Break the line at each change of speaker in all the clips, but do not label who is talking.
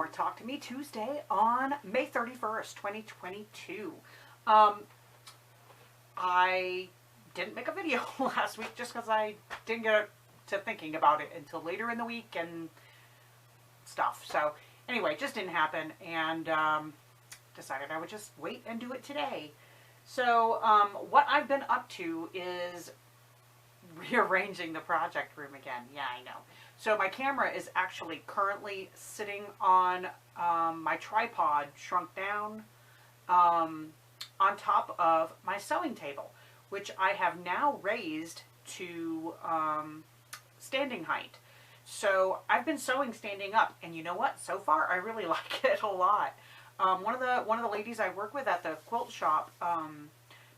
more Talk to Me Tuesday on May 31st, 2022. I didn't make a video last week just because I didn't get to thinking about it until later in the week and stuff. So anyway, it just didn't happen, and decided I would just wait and do it today. So what I've been up to is rearranging the project room again. Yeah, I know. So my camera is actually currently sitting on my tripod, shrunk down, on top of my sewing table, which I have now raised to standing height. So I've been sewing standing up, and you know what? So far, I really like it a lot. One of the ladies I work with at the quilt shop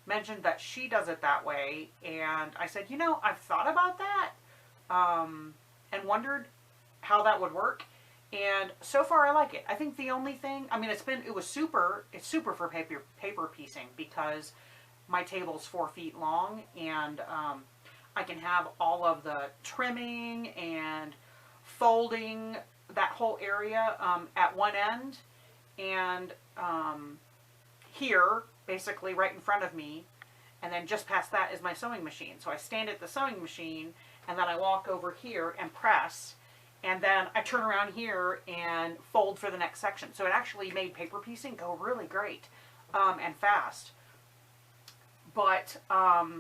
mentioned that she does it that way, and I said, you know, I've thought about that and wondered how that would work, and so far I like it. I think the only thing, I mean, it's super for paper piecing, because my table's 4 feet long, and I can have all of the trimming and folding that whole area at one end, and here, basically right in front of me, and then just past that is my sewing machine. So I stand at the sewing machine, and then I walk over here and press, and then I turn around here and fold for the next section. So it actually made paper piecing go really great and fast. But I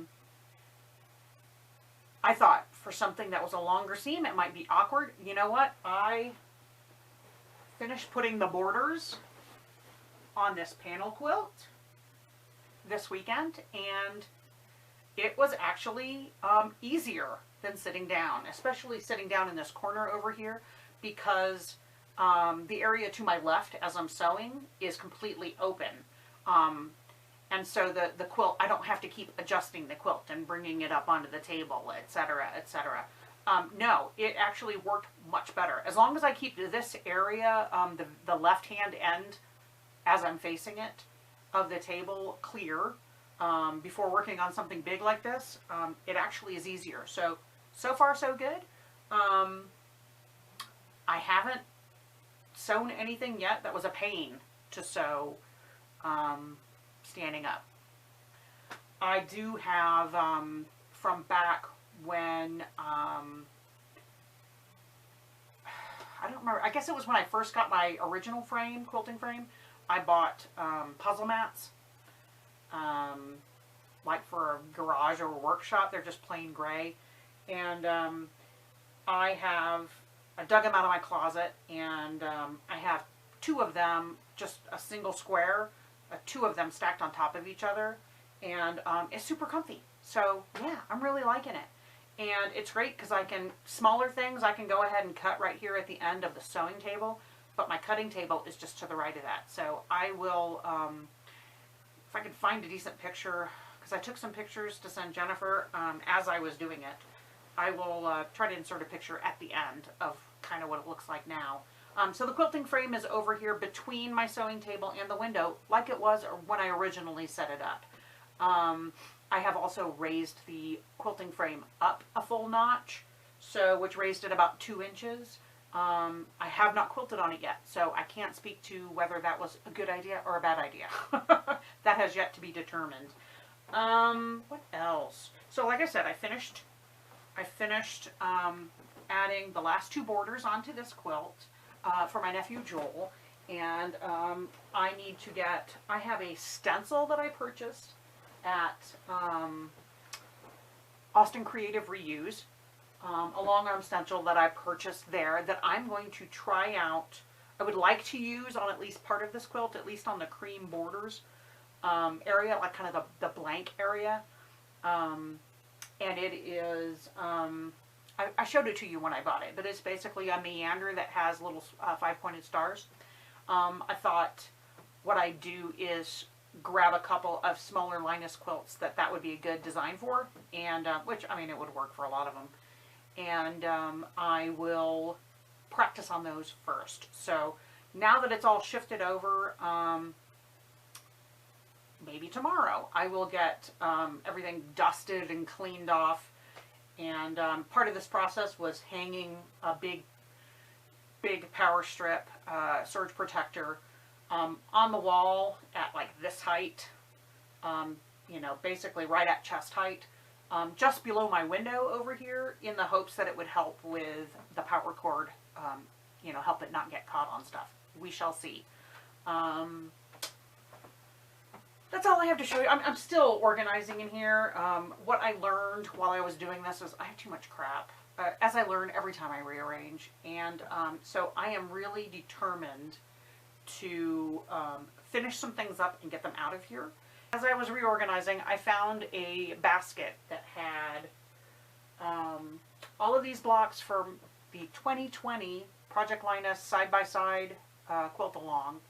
thought for something that was a longer seam, it might be awkward. You know what? I finished putting the borders on this panel quilt this weekend, and it was actually easier than sitting down, especially sitting down in this corner over here, because the area to my left as I'm sewing is completely open. And so the quilt, I don't have to keep adjusting the quilt and bringing it up onto the table, etc., etc. No, it actually worked much better. As long as I keep this area, the left-hand end, as I'm facing it, of the table clear, before working on something big like this, it actually is easier. So far so good. I haven't sewn anything yet that was a pain to sew standing up. I do have, from back when, I don't remember, I guess it was when I first got my original frame, quilting frame, I bought puzzle mats, like for a garage or a workshop. They're just plain gray. And I dug them out of my closet, and I have 2 of them, just a single square, 2 of them stacked on top of each other, and it's super comfy. So yeah, I'm really liking it. And it's great because smaller things I can go ahead and cut right here at the end of the sewing table, but my cutting table is just to the right of that. So I will, if I can find a decent picture, because I took some pictures to send Jennifer as I was doing it, I will try to insert a picture at the end of kind of what it looks like now. So the quilting frame is over here between my sewing table and the window, like it was when I originally set it up. I have also raised the quilting frame up a full notch, which raised it about 2 inches. I have not quilted on it yet, so I can't speak to whether that was a good idea or a bad idea. That has yet to be determined. What else? So like I said, I finished adding the last 2 borders onto this quilt for my nephew Joel, and I have a stencil that I purchased at Austin Creative Reuse, a long arm stencil that I purchased there that I'm going to try out. I would like to use on at least part of this quilt, at least on the cream borders area, like kind of the blank area. And it is, I showed it to you when I bought it, but it's basically a meander that has little 5-pointed stars. I thought what I'd do is grab a couple of smaller Linus quilts that would be a good design for, and which, I mean, it would work for a lot of them. And I will practice on those first. So now that it's all shifted over, maybe tomorrow I will get everything dusted and cleaned off. And part of this process was hanging a big big power strip surge protector on the wall at like this height, you know, basically right at chest height, just below my window over here, in the hopes that it would help with the power cord, you know, help it not get caught on stuff. We shall see. That's all I have to show you. I'm still organizing in here. What I learned while I was doing this is I have too much crap, as I learn every time I rearrange. And so I am really determined to finish some things up and get them out of here. As I was reorganizing, I found a basket that had all of these blocks from the 2020 Project Linus side-by-side quilt along,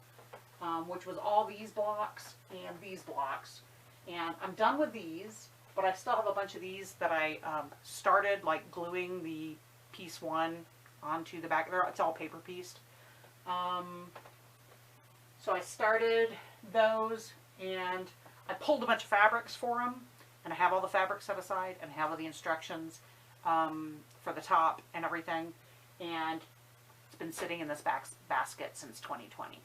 which was all these blocks and these blocks. And I'm done with these, but I still have a bunch of these that I started like gluing the piece one onto the back. It's all paper pieced. So I started those, and I pulled a bunch of fabrics for them, and I have all the fabrics set aside, and I have all the instructions for the top and everything, and it's been sitting in this basket since 2020.